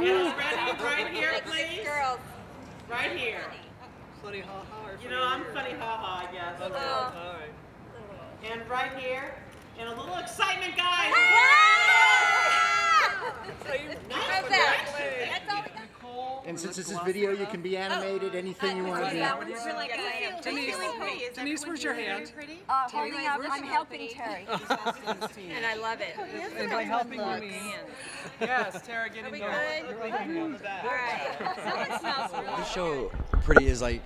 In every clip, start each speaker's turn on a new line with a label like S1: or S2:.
S1: Yes, ready? Right here,
S2: Like 6
S1: please.
S2: girls.
S1: Right here.
S3: Funny ha-ha.
S1: You know, I'm funny ha-ha, I guess.
S3: Okay, all right.
S1: And right here. And a little excitement, guys.
S2: How's that? That's all we got.
S4: And since this is video, you can be animated, anything you want to be.
S3: Denise, where's your hand?
S2: Holding up, I'm helping Terry. And I love it.
S3: And by helping you mean? Yes, Tara, get in there.
S2: All right. Someone smells really
S5: The show pretty is like,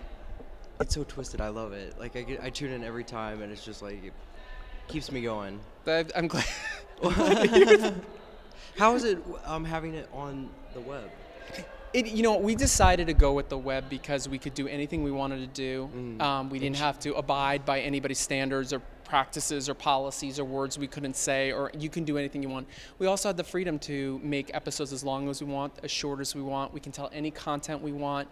S5: it's so twisted. I love it. Like I tune in every time, and it's just like it keeps me going.
S6: I'm glad.
S5: How is it having it on the web?
S6: We decided to go with the web because we could do anything we wanted to do. We didn't have to abide by anybody's standards or practices or policies or words we couldn't say, or you can do anything you want. We also had the freedom to make episodes as long as we want, as short as we want. We can tell any content we want.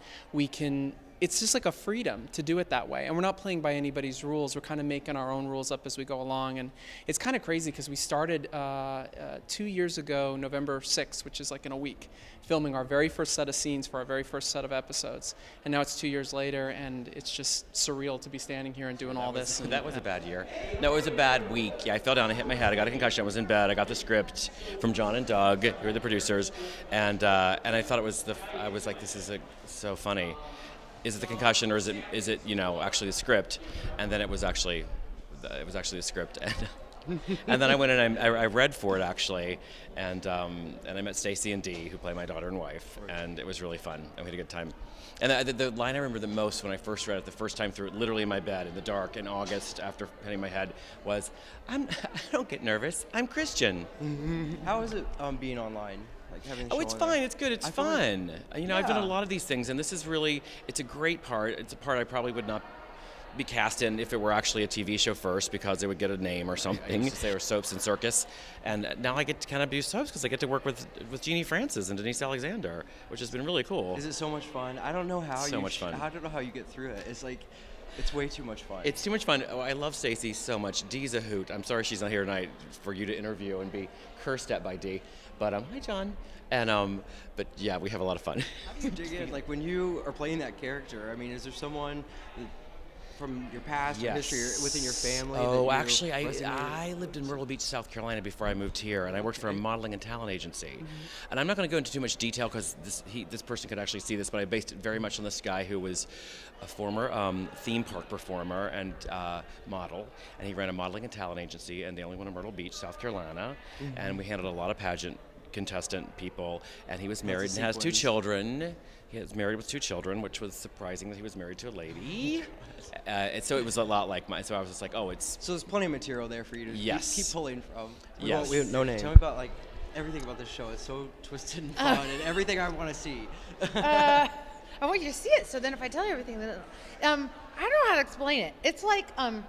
S6: It's just like a freedom to do it that way. And we're not playing by anybody's rules. We're kind of making our own rules up as we go along. And it's kind of crazy because we started 2 years ago, November 6th, which is like in a week, filming our very first set of scenes for our very first set of episodes. And now it's 2 years later, and it's just surreal to be standing here and doing all this.
S7: That was a bad year. No, it was a bad week. Yeah, I fell down, I hit my head, I got a concussion, I was in bed, I got the script from John and Doug, who are the producers, and I thought I was like, this is so funny. Is it the concussion, or is it actually the script? And then it was actually the script. And then I went and I read for it actually, and I met Stacy and Dee, who play my daughter and wife, and it was really fun, and we had a good time. And the line I remember the most when I first read it the first time through it, literally in my bed in the dark in August after hitting my head, was, I don't get nervous, I'm Christian.
S5: How is it being online? Like having the show
S7: it's
S5: on
S7: fine.
S5: there?
S7: It's good. It's fun. I've done a lot of these things, and this is really, it's a great part. It's a part I probably would not be cast in if it were actually a TV show first, because it would get a name or something. They were Soaps and Circus, and now I get to kind of do soaps because I get to work with Jeannie Francis and Denise Alexander, which has been really cool.
S5: Is it so much fun? I don't know how.
S7: So much fun.
S5: I don't know how you get through it. It's like, it's way too much fun.
S7: It's too much fun. Oh, I love Stacey so much. Dee's a hoot. I'm sorry she's not here tonight for you to interview and be cursed at by Dee. But hi, John. And but yeah, we have a lot of fun.
S5: How do you dig in? Like when you are playing that character, I mean, is there someone from your past or history within your family?
S7: Oh, actually, I lived in Myrtle Beach, South Carolina before I moved here, and I worked for a modeling and talent agency. And I'm not going to go into too much detail because this person could actually see this, but I based it very much on this guy who was a former theme park performer and model, and he ran a modeling and talent agency, and the only one in Myrtle Beach, South Carolina, and we handled a lot of pageant contestant people, and he was married and has 2 children. He was married with 2 children, which was surprising that he was married to a lady. And so it was a lot like mine. So I was just like, oh, it's...
S5: So there's plenty of material there for you to keep pulling from.
S7: Yes.
S5: No name. Tell me about like everything about this show. It's so twisted and fun, and everything I want to see.
S8: I want you to see it. So then, if I tell you everything, then I don't know how to explain it. It's like let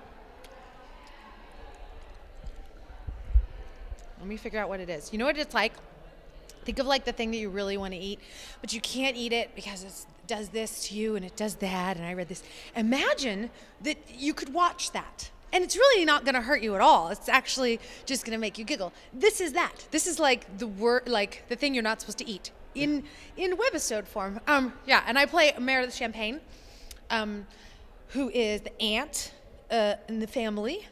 S8: me figure out what it is. You know what it's like? Think of like the thing that you really want to eat, but you can't eat it because it does this to you and it does that, and I read this. Imagine that you could watch that, and it's really not going to hurt you at all. It's actually just going to make you giggle. This is that. This is like the thing you're not supposed to eat in webisode form. And I play Meredith Champagne, who is the aunt in the family.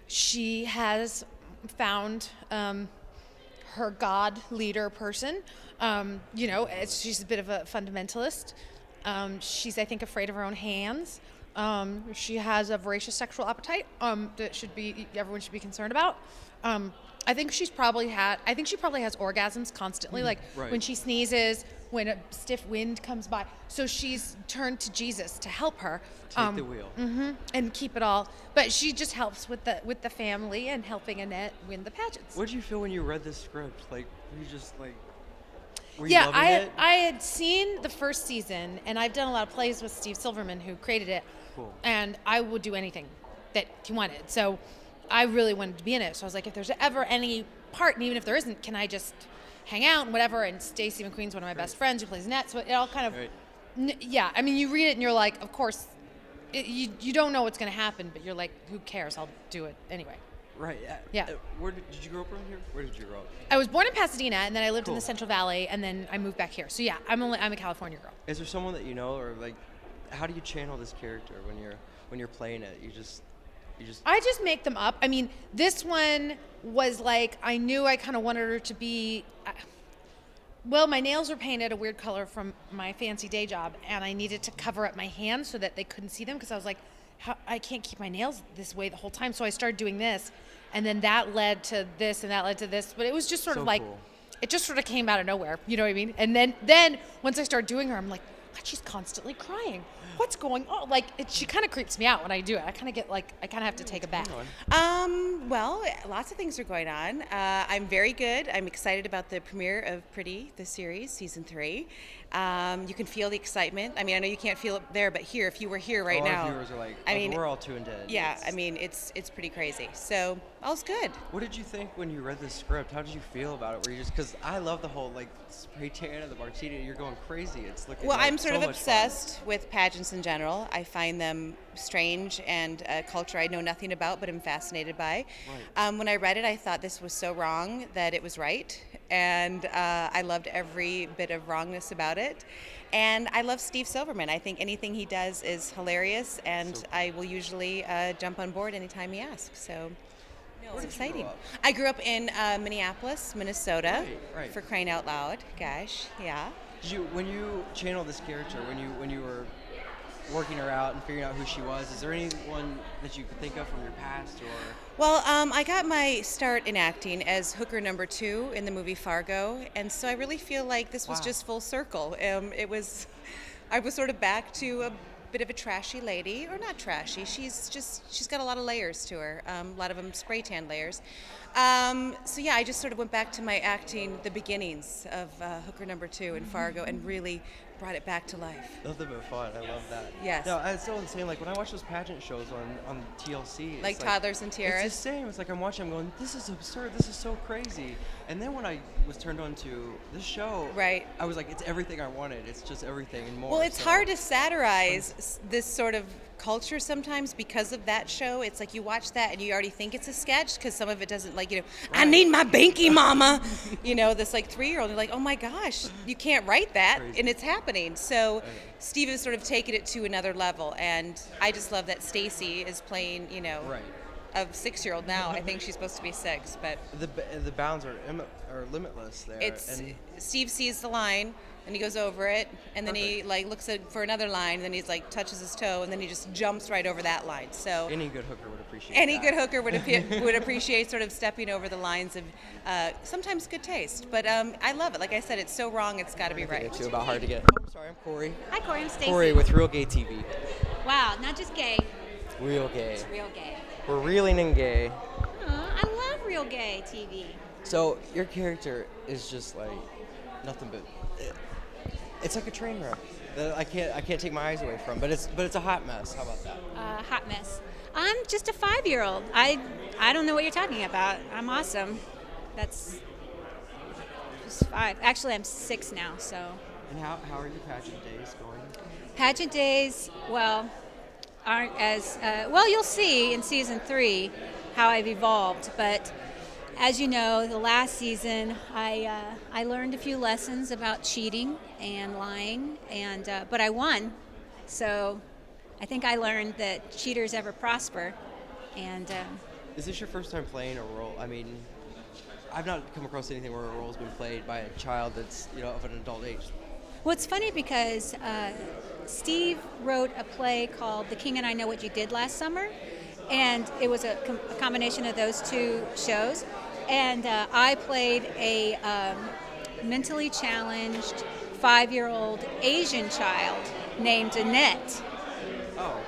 S8: She has found her God leader person. She's a bit of a fundamentalist. She's, I think, afraid of her own hands. She has a voracious sexual appetite that everyone should be concerned about. I think she probably has orgasms constantly, when she sneezes, when a stiff wind comes by. So she's turned to Jesus to help her.
S5: Take the wheel.
S8: And keep it all. But she just helps with the family and helping Annette win the pageants.
S5: What did you feel when you read the script? Like, were you just like...
S8: Yeah, I had seen the first season, and I've done a lot of plays with Steve Silverman, who created it.
S5: Cool.
S8: And I would do anything that he wanted. So I really wanted to be in it. So I was like, if there's ever any part, and even if there isn't, can I just hang out and whatever? And Stacy McQueen's one of my best friends who plays Annette. So it all kind of, yeah. I mean, you read it and you're like, of course, you don't know what's going to happen, but you're like, who cares? I'll do it anyway.
S5: Right.
S8: Yeah.
S5: Where did you grow up around here? Where did you grow up?
S8: I was born in Pasadena, and then I lived in
S5: Cool.
S8: the Central Valley, and then I moved back here. So yeah, I'm a California girl.
S5: Is there someone that you know, or like, how do you channel this character when you're playing it? You just.
S8: I just make them up. I mean, this one was like, I knew I kind of wanted her to be. Well, my nails were painted a weird color from my fancy day job, and I needed to cover up my hands so that they couldn't see them because I was like, I can't keep my nails this way the whole time. So I started doing this, and then that led to this, and that led to this. But it was just sort of like,
S5: cool.
S8: It just sort of came out of nowhere. You know what I mean? And then once I started doing her, I'm like, God, she's constantly crying. What's going on? Like, she kind of creeps me out when I do it. I kind of get like, I kind of have to take a bath.
S9: Well, lots of things are going on. I'm very good. I'm excited about the premiere of Pretty, the series, season 3. You can feel the excitement. I mean, I know you can't feel it there, but here, if you were here right now,
S5: our viewers are like,
S9: I mean,
S5: we're all tuned in.
S9: Yeah, I mean, it's pretty crazy. So all's good.
S5: What did you think when you read the script? How did you feel about it? Were you just, because I love the whole like spray tan of the martini. You're going crazy. It's looking.
S9: Well,
S5: like
S9: I'm sort
S5: so
S9: of
S5: much
S9: obsessed with pageants in general. I find them strange and a culture I know nothing about, but I'm fascinated by.
S5: Right.
S9: When I read it, I thought this was so wrong that it was right, and I loved every bit of wrongness about it. And I love Steve Silverman. I think anything he does is hilarious, and I will usually jump on board anytime he asks. So. It's exciting. I grew up in Minneapolis, Minnesota,
S5: Right.
S9: for crying out loud. Gosh, yeah.
S5: Did you, when you channel this character, when you were working her out and figuring out who she was, is there anyone that you could think of from your past, or?
S9: Well, I got my start in acting as hooker number 2 in the movie Fargo, and so I really feel like this was just full circle. I was sort of back to a bit of a trashy lady, or not trashy. She's got a lot of layers to her. A lot of them spray tan layers. So yeah, I just sort of went back to my acting, the beginnings of hooker number 2 in Fargo, and really brought it back to life.
S5: Nothing but fun. I love that.
S9: Yes.
S5: No, it's so insane. Like when I watch those pageant shows on TLC, it's
S9: Like Toddlers and Tiaras?
S5: It's the same. It's like I'm watching. I'm going, this is absurd. This is so crazy. And then when I was turned on to this show,
S9: right,
S5: I was like, it's everything I wanted. It's just everything and more.
S9: Well, it's hard to satirize this sort of culture sometimes because of that show. It's like you watch that and you already think it's a sketch because some of it doesn't, like, you know, I need my binky mama, you know, this like 3-year-old. You're like, oh my gosh, you can't write that, and it's happening. So Steve has sort of taken it to another level, and I just love that Stacy is playing, you know, a 6-year-old now. I think she's supposed to be 6, but
S5: the bounds are limitless there.
S9: It's Steve sees the line and he goes over it, and then he like looks for another line, and then he's like touches his toe, and then he just jumps right over that line. So
S5: any good hooker would appreciate
S9: any good hooker would appreciate sort of stepping over the lines of sometimes good taste. But I love it. Like I said, it's so wrong, it's got to be right.
S5: Too about hard to get. I'm sorry, I'm Corey.
S10: Hi, Corey. I'm Stacy.
S5: Corey with Real Gay TV.
S10: Wow, not just gay.
S5: Real gay.
S10: It's real gay.
S5: We're reeling in gay.
S10: I love Real Gay TV.
S5: So your character is just like nothing but. It's like a train wreck that I can't take my eyes away from. But it's a hot mess. How about that?
S10: Hot mess. I'm just a 5-year-old. I don't know what you're talking about. I'm awesome. That's just 5. Actually, I'm 6 now. So.
S5: And how are your pageant days going?
S10: Pageant days, well, aren't as well. You'll see in season 3 how I've evolved. But as you know, the last season I learned a few lessons about cheating and lying, and but I won. So I think I learned that cheaters ever prosper. And
S5: is this your first time playing a role? I mean, I've not come across anything where a role's been played by a child that's, you know, of an adult age.
S10: Well, it's funny because Steve wrote a play called The King and I Know What You Did last summer, and it was a combination of those 2 shows. And I played a mentally challenged 5-year-old Asian child named Annette.
S5: Oh,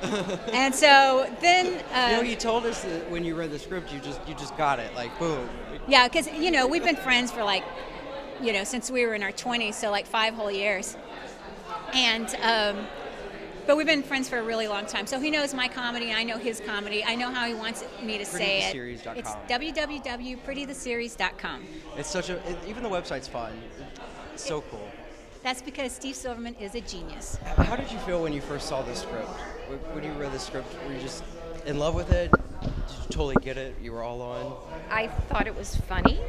S5: okay.
S10: And so then
S5: you know, you told us that when you read the script, you just got it, like boom.
S10: Yeah, because you know we've been friends for like, you know, since we were in our 20s, so like 5 whole years. And but we've been friends for a really long time. So he knows my comedy, I know his comedy. I know how he wants me to say it. It's www.prettytheseries.com.
S5: It's even the website's fun. It's so cool.
S10: That's because Steve Silverman is a genius.
S5: How did you feel when you first saw the script? When you read the script, were you just in love with it? Did you totally get it? You were all on?
S11: I thought it was funny,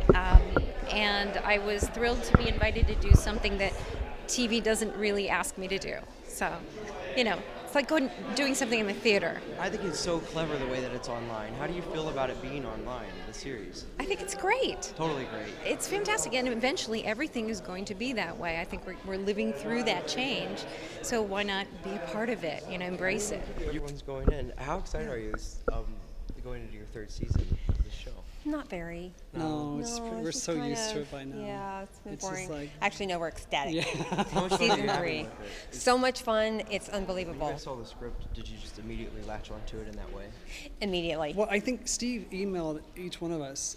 S11: and I was thrilled to be invited to do something that TV doesn't really ask me to do. So, you know, it's like doing something in the theater.
S5: I think it's so clever the way that it's online. How do you feel about it being online, the series?
S11: I think it's great.
S5: Totally great.
S11: It's fantastic, and eventually everything is going to be that way. I think we're living through that change, so why not be a part of it, you know, embrace it.
S5: Everyone's going in. How excited are you going into your third season of the show?
S12: Not very.
S13: No, we're so used to it by now.
S12: Yeah, it's been boring.
S13: Just like,
S12: actually, no, we're ecstatic.
S13: Yeah.
S5: How much fun
S12: Season
S5: are you having
S12: 3.
S5: with it?
S12: So much fun. It's unbelievable.
S5: When you guys saw the script, did you just immediately latch onto it in that way?
S12: Immediately.
S13: Well, I think Steve emailed each one of us,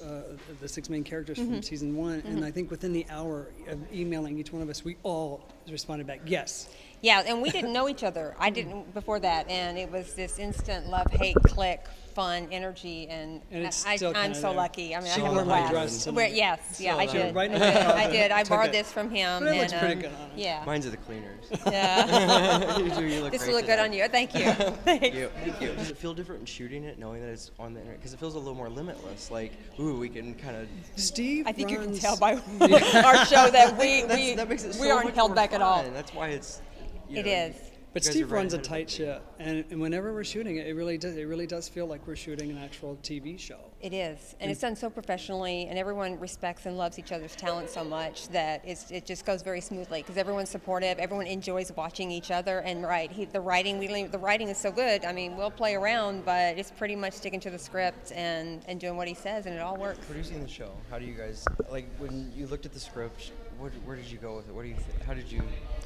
S13: the 6 main characters from season 1, and I think within the hour of emailing each one of us, we all responded back, yes.
S12: Yeah, and we didn't know each other. I didn't before that, and it was this instant love-hate click, fun, energy, and
S13: it's
S12: I'm so lucky. I mean,
S13: She
S12: I have
S13: wore
S12: a
S13: my
S12: blast.
S13: dress tonight.
S12: Yes, yeah, I did.
S13: Right in
S12: I
S13: the
S12: did.
S13: middle.
S12: I did. I
S13: Took
S12: borrowed
S13: it.
S12: this from him.
S13: But it looks
S12: and,
S13: pretty good on it.
S12: Yeah.
S5: Mine's are the cleaners.
S12: Yeah.
S5: You look
S12: This
S5: great
S12: will look good
S5: today.
S12: on you. Thank you.
S5: Thank you. Thank you. Does it feel different in shooting it, knowing that it's on the internet? Because it feels a little more limitless. Like, ooh, we can kind of.
S13: Steve
S12: I think you can
S13: runs-
S12: tell by our show that
S5: that makes it so
S12: we aren't
S5: much
S12: held
S5: more
S12: back
S5: fun.
S12: at all.
S5: That's why it's.
S12: It is.
S13: But
S5: You guys
S13: Steve
S5: are right
S13: runs a
S5: ahead of
S13: tight
S5: the
S13: ship, and whenever we're shooting it, it really does feel like we're shooting an actual TV show.
S12: It is, and it's done so professionally, and everyone respects and loves each other's talent so much that it just goes very smoothly because everyone's supportive, everyone enjoys watching each other, and the writing is so good. I mean, we'll play around, but it's pretty much sticking to the script and doing what he says, and it all works.
S5: Producing the show, how do you guys like when you looked at the script? Where did you go with it? How did you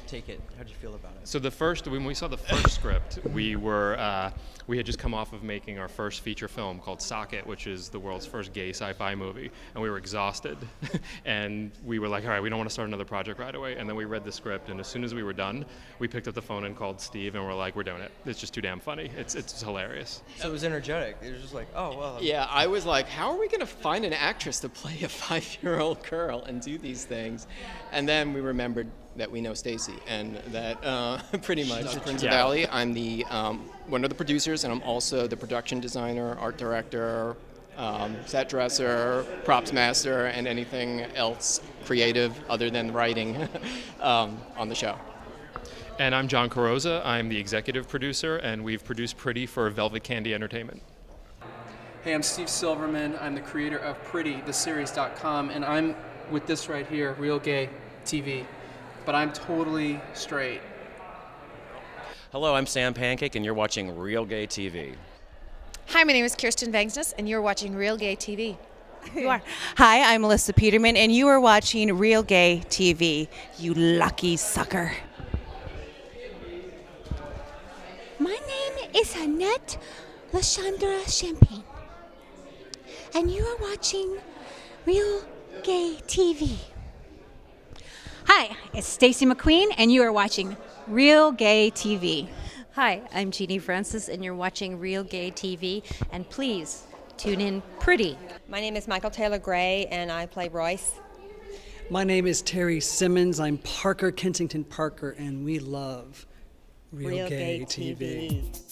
S5: take it? How did you feel about it?
S14: So when we saw the first script, we had just come off of making our first feature film called Socket, which is the world's first gay sci-fi movie, and we were exhausted, and we were like, all right, we don't want to start another project right away. And then we read the script, and as soon as we were done, we picked up the phone and called Steve, and we're like, we're doing it. It's just too damn funny. It's hilarious.
S5: So it was energetic. It was just like, oh well.
S6: Yeah, I was like, how are we going to find an actress to play a 5-year-old girl and do these things? And then we remembered that we know Stacy, and that pretty much at Prince Valley, I'm the one of the producers, and I'm also the production designer, art director, set dresser, props master, and anything else creative other than writing on the show.
S14: And I'm John Carosa. I'm the executive producer, and we've produced Pretty for Velvet Candy Entertainment.
S6: Hey, I'm Steve Silverman. I'm the creator of Pretty, theseries.com, and I'm with this right here, Real Gay TV. But I'm totally straight.
S7: Hello, I'm Sam Pancake, and you're watching Real Gay TV.
S8: Hi, my name is Kirsten Vangsness, and you're watching Real Gay TV.
S9: You are. Hi, I'm Melissa Peterman, and you are watching Real Gay TV. You lucky sucker.
S15: My name is Annette Lashandra Champagne, and you are watching Real Gay TV.
S10: Hi, it's Stacy McQueen, and you are watching Real Gay TV.
S11: Hi, I'm Jeannie Francis, and you're watching Real Gay TV, and please tune in Pretty.
S12: My name is Michael Taylor Gray, and I play Royce.
S13: My name is Terry Simmons. I'm Parker Kensington Parker, and we love Real Gay TV.